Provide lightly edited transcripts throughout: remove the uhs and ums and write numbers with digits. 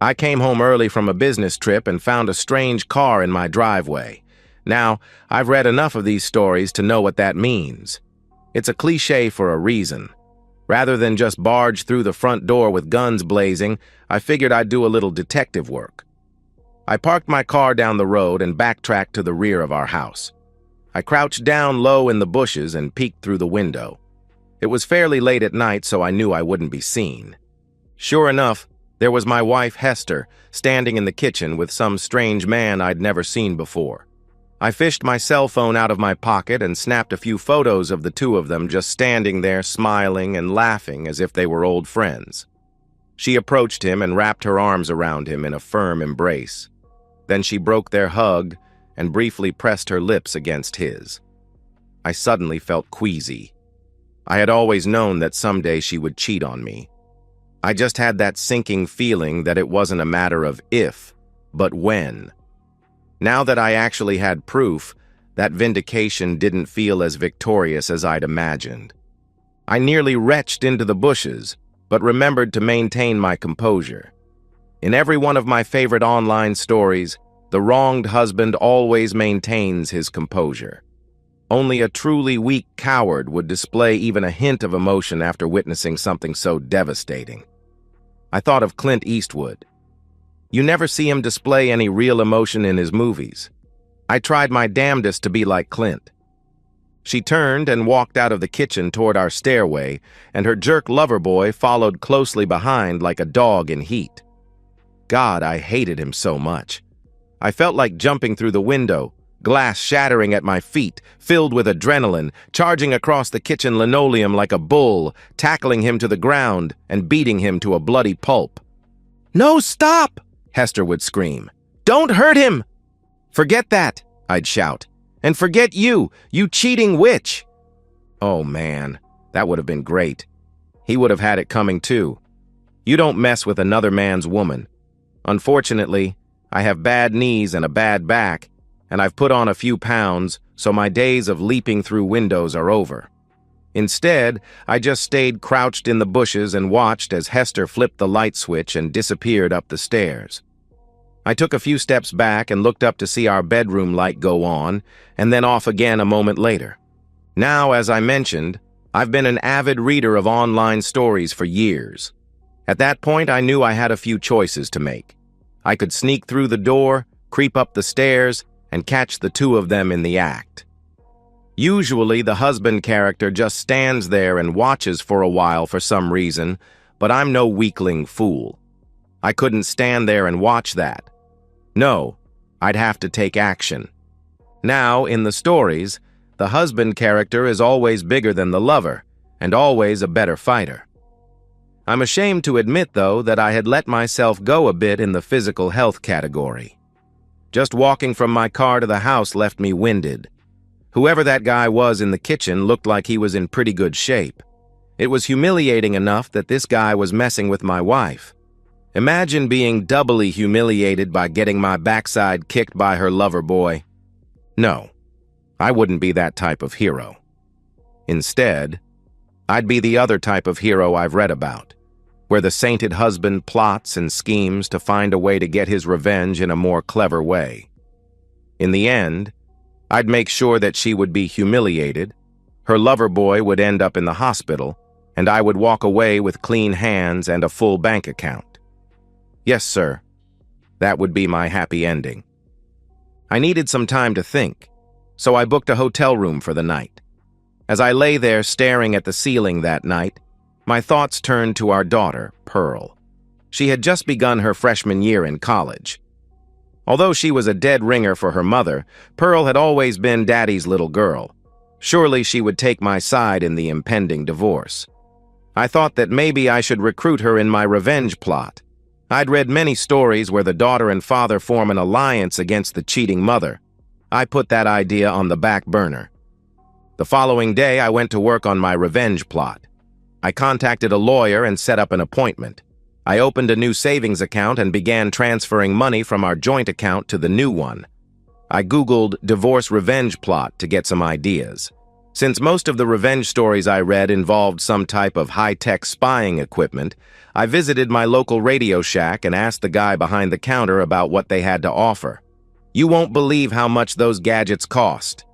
I came home early from a business trip and found a strange car in my driveway. Now, I've read enough of these stories to know what that means. It's a cliché for a reason. Rather than just barge through the front door with guns blazing, I figured I'd do a little detective work. I parked my car down the road and backtracked to the rear of our house. I crouched down low in the bushes and peeked through the window. It was fairly late at night, so I knew I wouldn't be seen. Sure enough, there was my wife, Hester, standing in the kitchen with some strange man I'd never seen before. I fished my cell phone out of my pocket and snapped a few photos of the two of them just standing there smiling and laughing as if they were old friends. She approached him and wrapped her arms around him in a firm embrace. Then she broke their hug and briefly pressed her lips against his. I suddenly felt queasy. I had always known that someday she would cheat on me. I just had that sinking feeling that it wasn't a matter of if, but when. Now that I actually had proof, that vindication didn't feel as victorious as I'd imagined. I nearly retched into the bushes, but remembered to maintain my composure. In every one of my favorite online stories, the wronged husband always maintains his composure. Only a truly weak coward would display even a hint of emotion after witnessing something so devastating. I thought of Clint Eastwood. You never see him display any real emotion in his movies. I tried my damnedest to be like Clint. She turned and walked out of the kitchen toward our stairway, and her jerk lover boy followed closely behind like a dog in heat. God, I hated him so much. I felt like jumping through the window, glass shattering at my feet, filled with adrenaline, charging across the kitchen linoleum like a bull, tackling him to the ground and beating him to a bloody pulp. "No, stop!" Hester would scream. "Don't hurt him!" "Forget that," I'd shout. "And forget you, you cheating witch!" Oh man, that would have been great. He would have had it coming too. You don't mess with another man's woman. Unfortunately, I have bad knees and a bad back, and I've put on a few pounds, so my days of leaping through windows are over. Instead, I just stayed crouched in the bushes and watched as Hester flipped the light switch and disappeared up the stairs. I took a few steps back and looked up to see our bedroom light go on, and then off again a moment later. Now, as I mentioned, I've been an avid reader of online stories for years. At that point, I knew I had a few choices to make. I could sneak through the door, creep up the stairs, and catch the two of them in the act. Usually, the husband character just stands there and watches for a while for some reason, but I'm no weakling fool. I couldn't stand there and watch that. No, I'd have to take action. Now, in the stories, the husband character is always bigger than the lover, and always a better fighter. I'm ashamed to admit, though, that I had let myself go a bit in the physical health category. Just walking from my car to the house left me winded. Whoever that guy was in the kitchen looked like he was in pretty good shape. It was humiliating enough that this guy was messing with my wife. Imagine being doubly humiliated by getting my backside kicked by her lover boy. No, I wouldn't be that type of hero. Instead, I'd be the other type of hero I've read about, where the sainted husband plots and schemes to find a way to get his revenge in a more clever way. In the end, I'd make sure that she would be humiliated, her lover boy would end up in the hospital, and I would walk away with clean hands and a full bank account. Yes, sir. That would be my happy ending. I needed some time to think, so I booked a hotel room for the night. As I lay there staring at the ceiling that night, my thoughts turned to our daughter, Pearl. She had just begun her freshman year in college. Although she was a dead ringer for her mother, Pearl had always been Daddy's little girl. Surely she would take my side in the impending divorce. I thought that maybe I should recruit her in my revenge plot. I'd read many stories where the daughter and father form an alliance against the cheating mother. I put that idea on the back burner. The following day, I went to work on my revenge plot. I contacted a lawyer and set up an appointment. I opened a new savings account and began transferring money from our joint account to the new one. I Googled divorce revenge plot to get some ideas. Since most of the revenge stories I read involved some type of high-tech spying equipment, I visited my local Radio Shack and asked the guy behind the counter about what they had to offer. You won't believe how much those gadgets cost.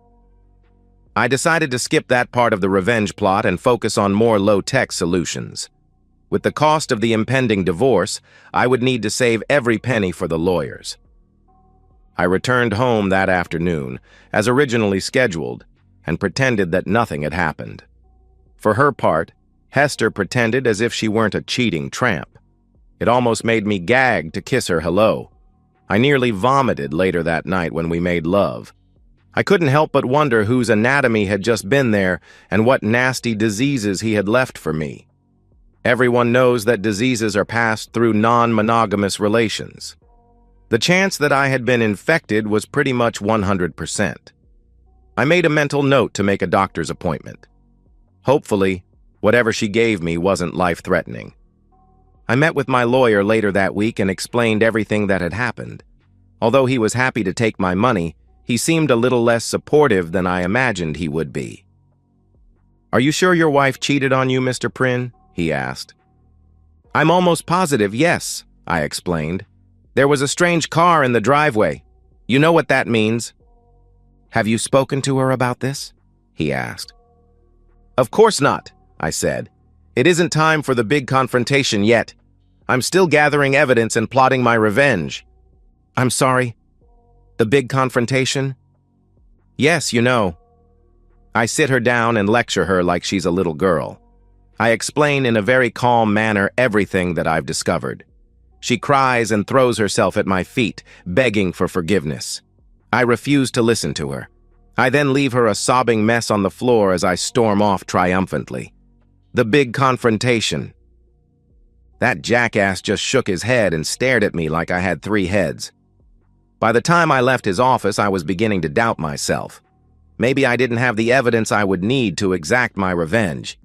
I decided to skip that part of the revenge plot and focus on more low-tech solutions. With the cost of the impending divorce, I would need to save every penny for the lawyers. I returned home that afternoon, as originally scheduled, and pretended that nothing had happened. For her part, Hester pretended as if she weren't a cheating tramp. It almost made me gag to kiss her hello. I nearly vomited later that night when we made love. I couldn't help but wonder whose anatomy had just been there and what nasty diseases he had left for me. Everyone knows that diseases are passed through non-monogamous relations. The chance that I had been infected was pretty much 100%. I made a mental note to make a doctor's appointment. Hopefully, whatever she gave me wasn't life-threatening. I met with my lawyer later that week and explained everything that had happened. Although he was happy to take my money, he seemed a little less supportive than I imagined he would be. "Are you sure your wife cheated on you, Mr. Prynne?" he asked. "I'm almost positive, yes," I explained. "There was a strange car in the driveway. You know what that means." "Have you spoken to her about this?" he asked. "Of course not," I said. "It isn't time for the big confrontation yet. I'm still gathering evidence and plotting my revenge." "I'm sorry. The big confrontation?" "Yes, you know." I sit her down and lecture her like she's a little girl. I explain in a very calm manner everything that I've discovered. She cries and throws herself at my feet, begging for forgiveness. I refuse to listen to her. I then leave her a sobbing mess on the floor as I storm off triumphantly. The big confrontation. That jackass just shook his head and stared at me like I had 3 heads. By the time I left his office, I was beginning to doubt myself. Maybe I didn't have the evidence I would need to exact my revenge.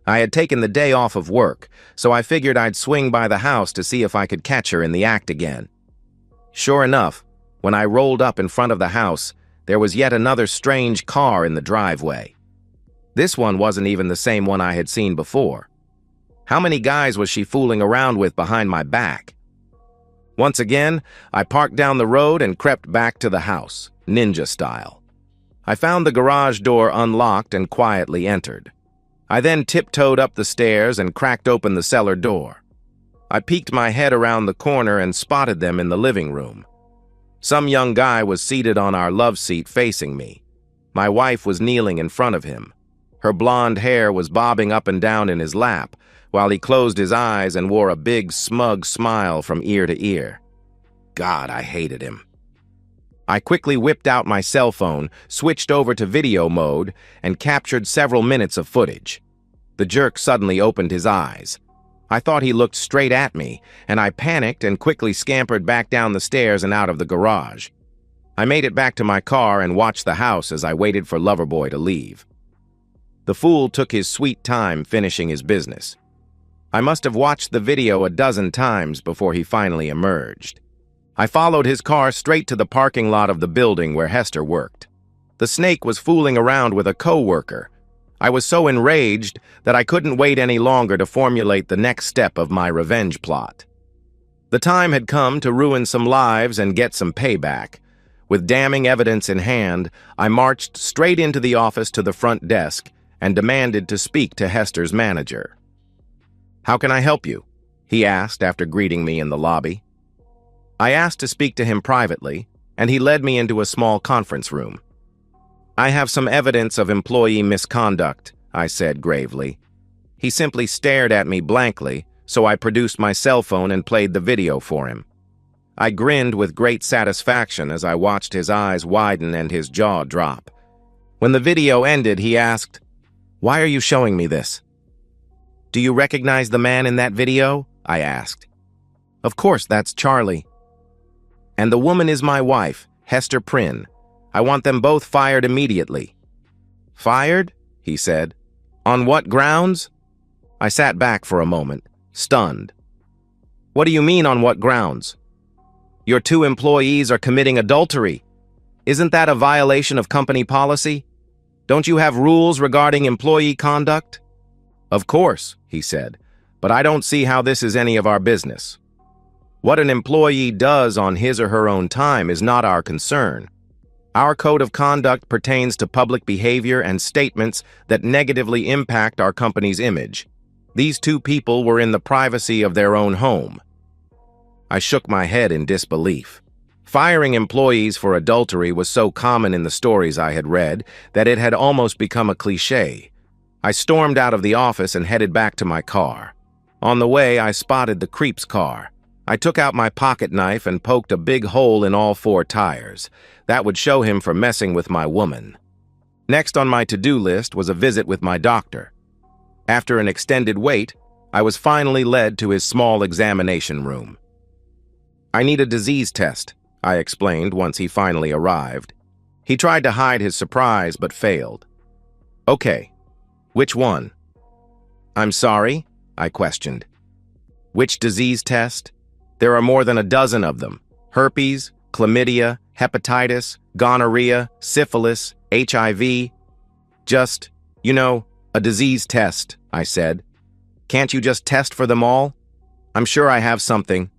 I had taken the day off of work, so I figured I'd swing by the house to see if I could catch her in the act again. Sure enough, when I rolled up in front of the house, there was yet another strange car in the driveway. This one wasn't even the same one I had seen before. How many guys was she fooling around with behind my back? Once again, I parked down the road and crept back to the house, ninja style. I found the garage door unlocked and quietly entered. I then tiptoed up the stairs and cracked open the cellar door. I peeked my head around the corner and spotted them in the living room. Some young guy was seated on our love seat facing me. My wife was kneeling in front of him. Her blonde hair was bobbing up and down in his lap, while he closed his eyes and wore a big, smug smile from ear to ear. God, I hated him. I quickly whipped out my cell phone, switched over to video mode, and captured several minutes of footage. The jerk suddenly opened his eyes. I thought he looked straight at me, and I panicked and quickly scampered back down the stairs and out of the garage. I made it back to my car and watched the house as I waited for Loverboy to leave. The fool took his sweet time finishing his business. I must have watched the video a dozen times before he finally emerged. I followed his car straight to the parking lot of the building where Hester worked. The snake was fooling around with a co-worker. I was so enraged that I couldn't wait any longer to formulate the next step of my revenge plot. The time had come to ruin some lives and get some payback. With damning evidence in hand, I marched straight into the office to the front desk and demanded to speak to Hester's manager. "How can I help you?" he asked after greeting me in the lobby. I asked to speak to him privately, and he led me into a small conference room. "I have some evidence of employee misconduct," I said gravely. He simply stared at me blankly, so I produced my cell phone and played the video for him. I grinned with great satisfaction as I watched his eyes widen and his jaw drop. When the video ended, he asked, "Why are you showing me this?" "Do you recognize the man in that video?" I asked. "Of course, that's Charlie." "And the woman is my wife, Hester Prynne. I want them both fired immediately." "Fired?" he said. "On what grounds?" I sat back for a moment, stunned. "What do you mean, on what grounds? Your 2 employees are committing adultery. Isn't that a violation of company policy? Don't you have rules regarding employee conduct? Of course, he said, but I don't see how this is any of our business. What an employee does on his or her own time is not our concern. Our code of conduct pertains to public behavior and statements that negatively impact our company's image. These two people were in the privacy of their own home. I shook my head in disbelief. Firing employees for adultery was so common in the stories I had read that it had almost become a cliché. I stormed out of the office and headed back to my car. On the way, I spotted the creep's car. I took out my pocket knife and poked a big hole in all 4 tires. That would show him for messing with my woman. Next on my to-do list was a visit with my doctor. After an extended wait, I was finally led to his small examination room. I need a disease test, I explained once he finally arrived. He tried to hide his surprise but failed. Okay, which one? I'm sorry, I questioned. Which disease test? There are more than a dozen of them. Herpes, chlamydia, hepatitis, gonorrhea, syphilis, HIV. Just, a disease test, I said. Can't you just test for them all? I'm sure I have something.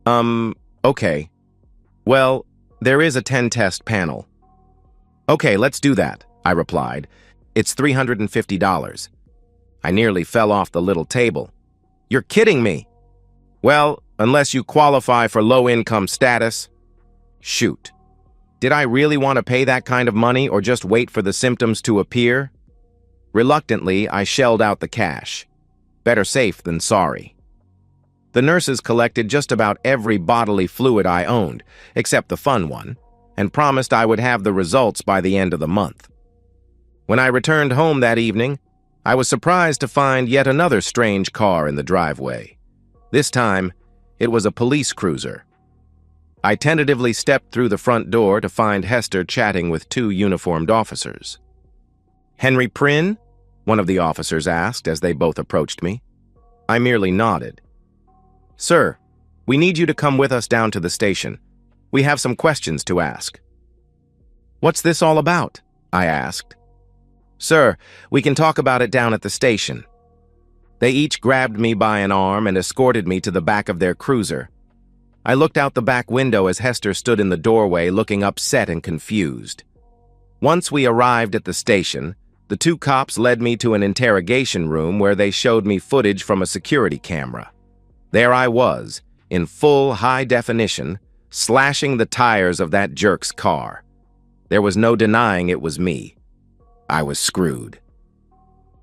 Okay. Well, there is a 10-test panel. Okay, let's do that, I replied. It's $350. I nearly fell off the little table. You're kidding me. Well, unless you qualify for low-income status. Shoot. Did I really want to pay that kind of money or just wait for the symptoms to appear? Reluctantly, I shelled out the cash. Better safe than sorry. The nurses collected just about every bodily fluid I owned, except the fun one, and promised I would have the results by the end of the month. When I returned home that evening, I was surprised to find yet another strange car in the driveway. This time, it was a police cruiser. I tentatively stepped through the front door to find Hester chatting with 2 uniformed officers. Henry Prynne? One of the officers asked as they both approached me. I merely nodded. Sir, we need you to come with us down to the station. We have some questions to ask. What's this all about? I asked. Sir, we can talk about it down at the station. They each grabbed me by an arm and escorted me to the back of their cruiser. I looked out the back window as Hester stood in the doorway looking upset and confused. Once we arrived at the station, the 2 cops led me to an interrogation room where they showed me footage from a security camera. There I was, in full high definition, slashing the tires of that jerk's car. There was no denying it was me. I was screwed.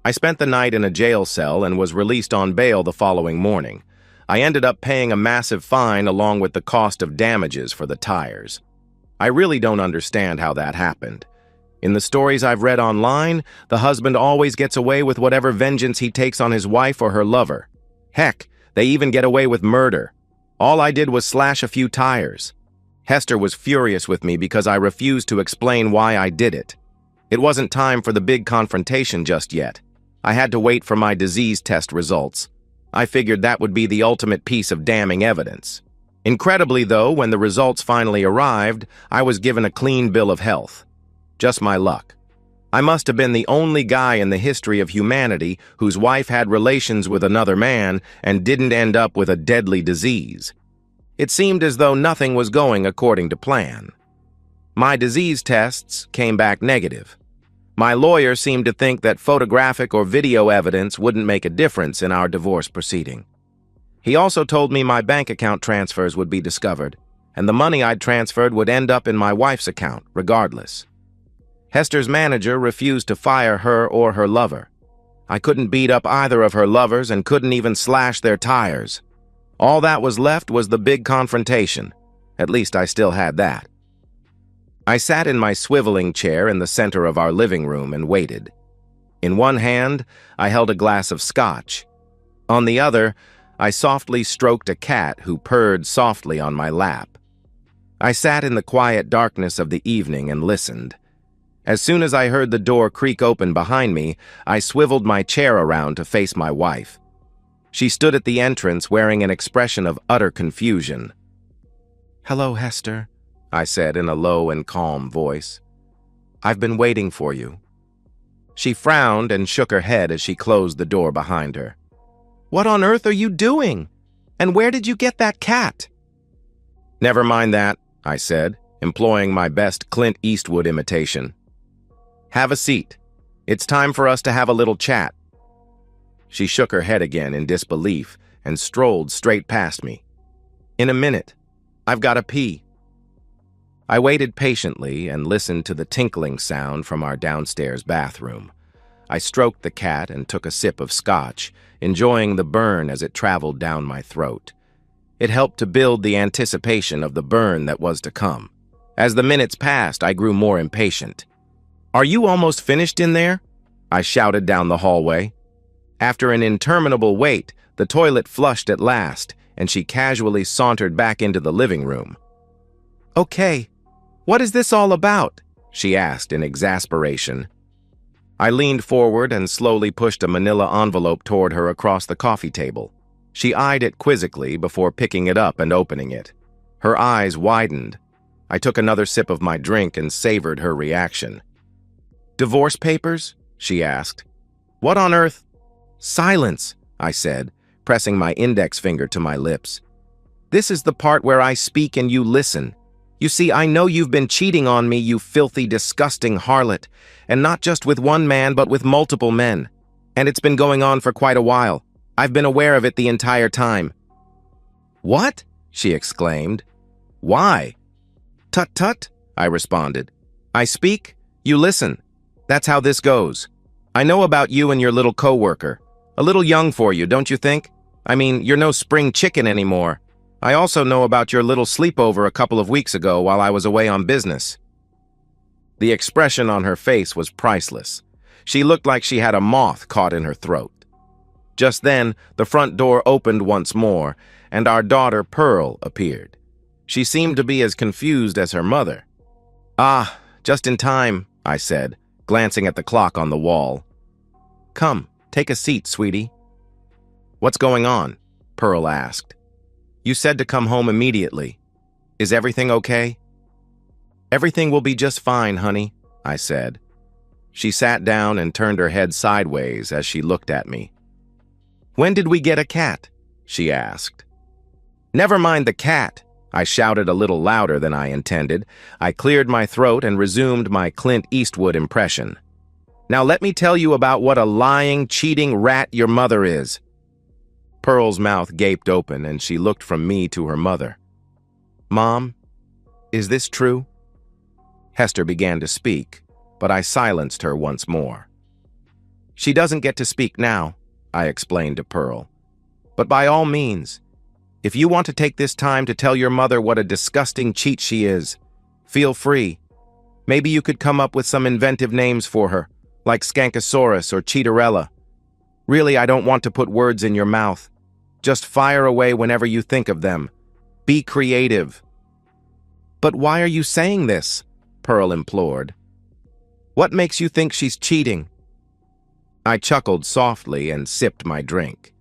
I spent the night in a jail cell and was released on bail the following morning. I ended up paying a massive fine along with the cost of damages for the tires. I really don't understand how that happened. In the stories I've read online, the husband always gets away with whatever vengeance he takes on his wife or her lover. Heck, they even get away with murder. All I did was slash a few tires. Hester was furious with me because I refused to explain why I did it. It wasn't time for the big confrontation just yet. I had to wait for my disease test results. I figured that would be the ultimate piece of damning evidence. Incredibly, though, when the results finally arrived, I was given a clean bill of health. Just my luck. I must have been the only guy in the history of humanity whose wife had relations with another man and didn't end up with a deadly disease. It seemed as though nothing was going according to plan. My disease tests came back negative. My lawyer seemed to think that photographic or video evidence wouldn't make a difference in our divorce proceeding. He also told me my bank account transfers would be discovered, and the money I'd transferred would end up in my wife's account, regardless. Hester's manager refused to fire her or her lover. I couldn't beat up either of her lovers and couldn't even slash their tires. All that was left was the big confrontation. At least I still had that. I sat in my swiveling chair in the center of our living room and waited. In one hand, I held a glass of scotch. On the other, I softly stroked a cat who purred softly on my lap. I sat in the quiet darkness of the evening and listened. As soon as I heard the door creak open behind me, I swiveled my chair around to face my wife. She stood at the entrance wearing an expression of utter confusion. "Hello, Hester," I said in a low and calm voice. "I've been waiting for you. She frowned and shook her head as she closed the door behind her. "What on earth are you doing? And where did you get that cat?" "Never mind that," I said, employing my best Clint Eastwood imitation. "Have a seat. It's time for us to have a little chat." She shook her head again in disbelief and strolled straight past me. "In a minute. I've got to pee." I waited patiently and listened to the tinkling sound from our downstairs bathroom. I stroked the cat and took a sip of scotch, enjoying the burn as it traveled down my throat. It helped to build the anticipation of the burn that was to come. As the minutes passed, I grew more impatient. "Are you almost finished in there?" I shouted down the hallway. After an interminable wait, the toilet flushed at last, and she casually sauntered back into the living room. "Okay, what is this all about?" she asked in exasperation. I leaned forward and slowly pushed a manila envelope toward her across the coffee table. She eyed it quizzically before picking it up and opening it. Her eyes widened. I took another sip of my drink and savored her reaction. "Divorce papers?" she asked. "What on earth?" "Silence," I said, pressing my index finger to my lips. "This is the part where I speak and you listen. You see, I know you've been cheating on me, you filthy, disgusting harlot, and not just with one man, but with multiple men. And it's been going on for quite a while. I've been aware of it the entire time." "What?" she exclaimed. "Why?" "Tut tut," I responded. "I speak, you listen. That's how this goes. I know about you and your little coworker. A little young for you, don't you think? I mean, you're no spring chicken anymore. I also know about your little sleepover a couple of weeks ago while I was away on business." The expression on her face was priceless. She looked like she had a moth caught in her throat. Just then, the front door opened once more, and our daughter Pearl appeared. She seemed to be as confused as her mother. "Ah, just in time," I said, glancing at the clock on the wall. "Come, take a seat, sweetie." "What's going on?" Pearl asked. "You said to come home immediately. Is everything okay?" "Everything will be just fine, honey," I said. She sat down and turned her head sideways as she looked at me. "When did we get a cat?" she asked. "Never mind the cat," I shouted a little louder than I intended. I cleared my throat and resumed my Clint Eastwood impression. "Now let me tell you about what a lying, cheating rat your mother is." Pearl's mouth gaped open and she looked from me to her mother. "Mom, is this true?" Hester began to speak, but I silenced her once more. "She doesn't get to speak now," I explained to Pearl. "But by all means, if you want to take this time to tell your mother what a disgusting cheat she is, feel free. Maybe you could come up with some inventive names for her, like Skankosaurus or Cheaterella. Really, I don't want to put words in your mouth. Just fire away whenever you think of them. Be creative." "But why are you saying this?" Pearl implored. "What makes you think she's cheating?" I chuckled softly and sipped my drink.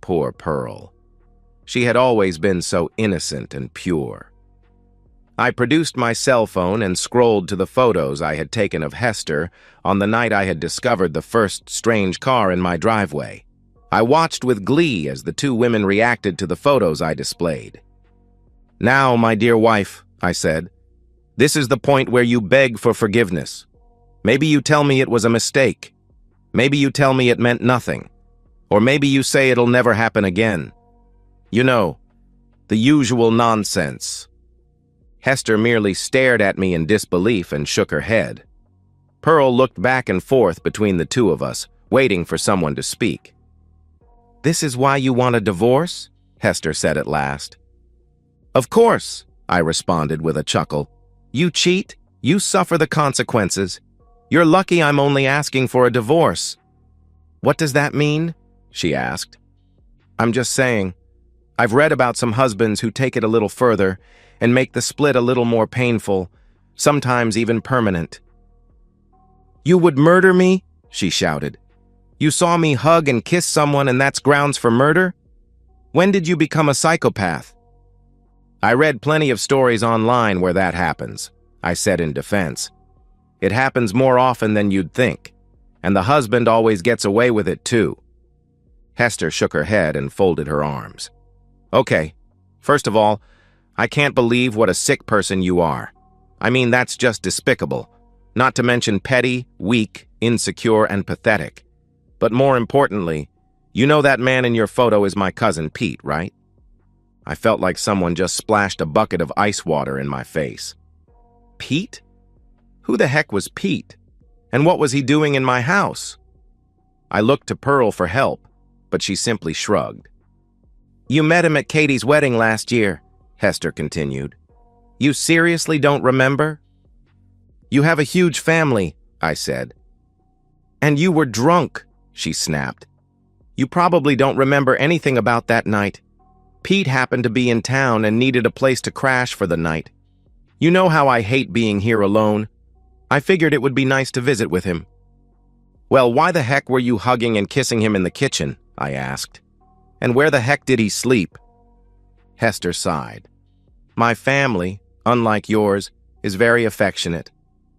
Poor Pearl. She had always been so innocent and pure. I produced my cell phone and scrolled to the photos I had taken of Hester on the night I had discovered the first strange car in my driveway. I watched with glee as the two women reacted to the photos I displayed. "Now, my dear wife," I said, "this is the point where you beg for forgiveness. Maybe you tell me it was a mistake. Maybe you tell me it meant nothing. Or maybe you say it'll never happen again. You know, the usual nonsense." Hester merely stared at me in disbelief and shook her head. Pearl looked back and forth between the two of us, waiting for someone to speak. "This is why you want a divorce?" Hester said at last. "Of course," I responded with a chuckle. "You cheat, you suffer the consequences. You're lucky I'm only asking for a divorce." "What does that mean?" she asked. "I'm just saying, I've read about some husbands who take it a little further and make the split a little more painful, sometimes even permanent." "You would murder me?" she shouted. "You saw me hug and kiss someone and that's grounds for murder? When did you become a psychopath?" "I read plenty of stories online where that happens," I said in defense. "It happens more often than you'd think. And the husband always gets away with it, too. Hester shook her head and folded her arms. Okay, first of all, I can't believe what a sick person you are. I mean, that's just despicable. Not to mention petty, weak, insecure, and pathetic. But more importantly, you know that man in your photo is my cousin Pete, right? I felt like someone just splashed a bucket of ice water in my face. Pete? Who the heck was Pete? And what was he doing in my house? I looked to Pearl for help, but she simply shrugged. You met him at Katie's wedding last year, Hester continued. You seriously don't remember? You have a huge family, I said. And you were drunk, she snapped. You probably don't remember anything about that night. Pete happened to be in town and needed a place to crash for the night. You know how I hate being here alone. I figured it would be nice to visit with him. Well, why the heck were you hugging and kissing him in the kitchen? I asked. And where the heck did he sleep? Hester sighed. My family, unlike yours, is very affectionate.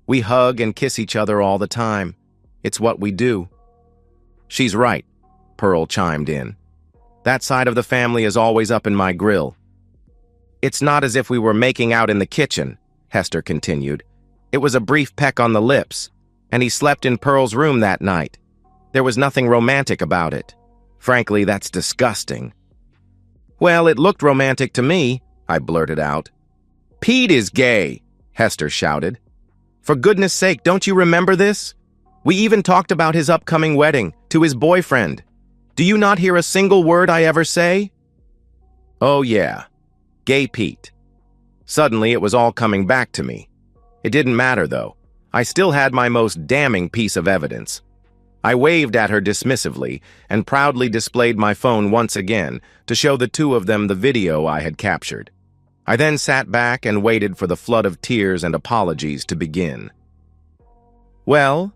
We hug and kiss each other all the time. It's what we do. She's right, Pearl chimed in. That side of the family is always up in my grill. It's not as if we were making out in the kitchen, Hester continued. It was a brief peck on the lips, and he slept in Pearl's room that night. There was nothing romantic about it. Frankly, that's disgusting. Well, it looked romantic to me, I blurted out. Pete is gay, Hester shouted. For goodness sake, don't you remember this? We even talked about his upcoming wedding to his boyfriend. Do you not hear a single word I ever say? Oh yeah, gay Pete. Suddenly it was all coming back to me. It didn't matter though. I still had my most damning piece of evidence. I waved at her dismissively and proudly displayed my phone once again to show the two of them the video I had captured. I then sat back and waited for the flood of tears and apologies to begin. Well,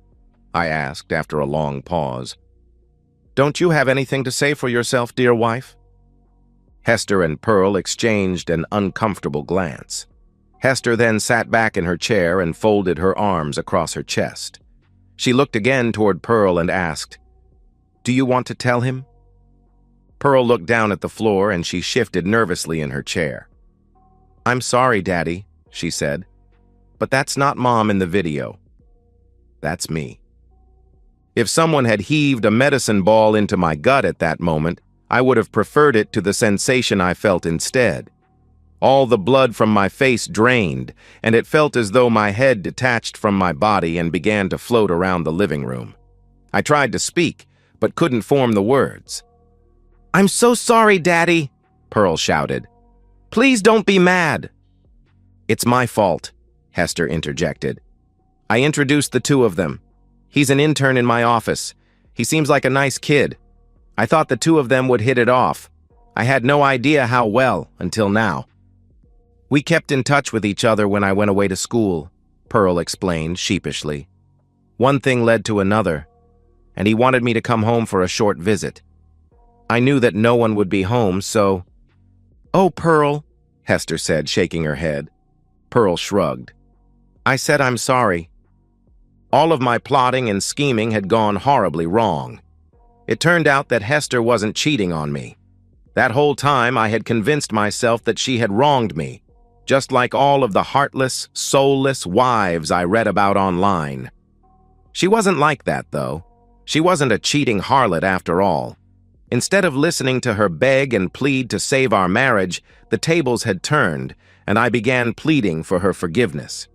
I asked after a long pause, don't you have anything to say for yourself, dear wife? Hester and Pearl exchanged an uncomfortable glance. Hester then sat back in her chair and folded her arms across her chest. She looked again toward Pearl and asked, Do you want to tell him? Pearl looked down at the floor and she shifted nervously in her chair. I'm sorry, Daddy, she said, but that's not Mom in the video. That's me. If someone had heaved a medicine ball into my gut at that moment, I would have preferred it to the sensation I felt instead. All the blood from my face drained, and it felt as though my head detached from my body and began to float around the living room. I tried to speak, but couldn't form the words. I'm so sorry, Daddy, Pearl shouted. Please don't be mad. It's my fault, Hester interjected. I introduced the two of them. He's an intern in my office. He seems like a nice kid. I thought the two of them would hit it off. I had no idea how well until now. We kept in touch with each other when I went away to school, Pearl explained sheepishly. One thing led to another, and he wanted me to come home for a short visit. I knew that no one would be home, so... Oh, Pearl, Hester said, shaking her head. Pearl shrugged. I said I'm sorry. All of my plotting and scheming had gone horribly wrong. It turned out that Hester wasn't cheating on me. That whole time I had convinced myself that she had wronged me, just like all of the heartless, soulless wives I read about online. She wasn't like that, though. She wasn't a cheating harlot after all. Instead of listening to her beg and plead to save our marriage, the tables had turned, and I began pleading for her forgiveness.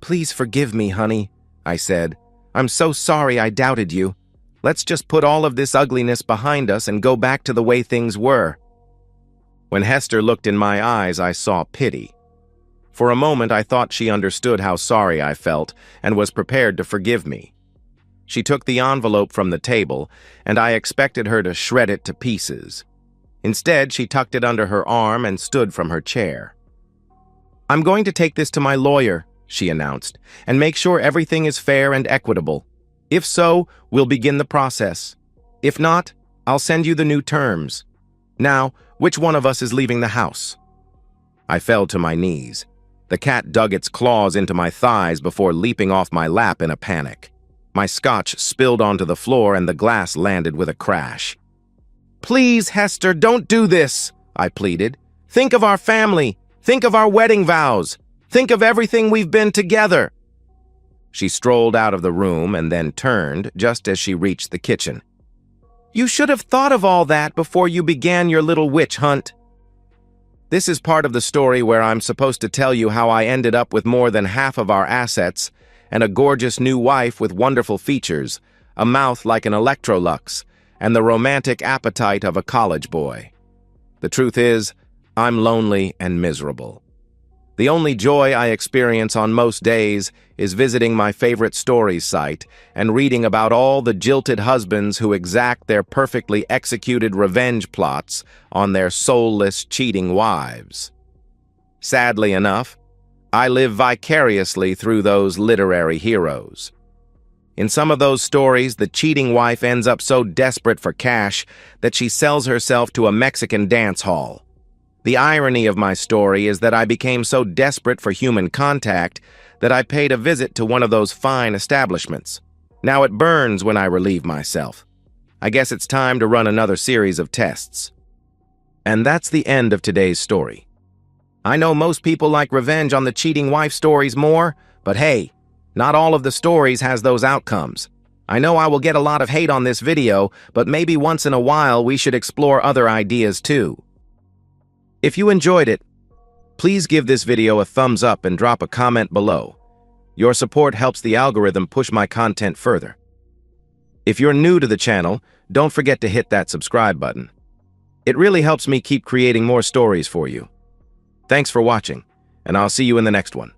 Please forgive me, honey, I said. I'm so sorry I doubted you. Let's just put all of this ugliness behind us and go back to the way things were. When Hester looked in my eyes, I saw pity. For a moment, I thought she understood how sorry I felt and was prepared to forgive me. She took the envelope from the table, and I expected her to shred it to pieces. Instead, she tucked it under her arm and stood from her chair. I'm going to take this to my lawyer, she announced, and make sure everything is fair and equitable. If so, we'll begin the process. If not, I'll send you the new terms. Now, which one of us is leaving the house? I fell to my knees. The cat dug its claws into my thighs before leaping off my lap in a panic. My scotch spilled onto the floor and the glass landed with a crash. "Please, Hester, don't do this," I pleaded. "Think of our family. Think of our wedding vows. Think of everything we've been together." She strolled out of the room and then turned just as she reached the kitchen. "You should have thought of all that before you began your little witch hunt." This is part of the story where I'm supposed to tell you how I ended up with more than half of our assets and a gorgeous new wife with wonderful features, a mouth like an Electrolux, and the romantic appetite of a college boy. The truth is, I'm lonely and miserable. The only joy I experience on most days is visiting my favorite stories site and reading about all the jilted husbands who exact their perfectly executed revenge plots on their soulless, cheating wives. Sadly enough, I live vicariously through those literary heroes. In some of those stories, the cheating wife ends up so desperate for cash that she sells herself to a Mexican dance hall. The irony of my story is that I became so desperate for human contact that I paid a visit to one of those fine establishments. Now it burns when I relieve myself. I guess it's time to run another series of tests. And that's the end of today's story. I know most people like revenge on the cheating wife stories more, but hey, not all of the stories has those outcomes. I know I will get a lot of hate on this video, but maybe once in a while we should explore other ideas too. If you enjoyed it, please give this video a thumbs up and drop a comment below. Your support helps the algorithm push my content further. If you're new to the channel, don't forget to hit that subscribe button. It really helps me keep creating more stories for you. Thanks for watching, and I'll see you in the next one.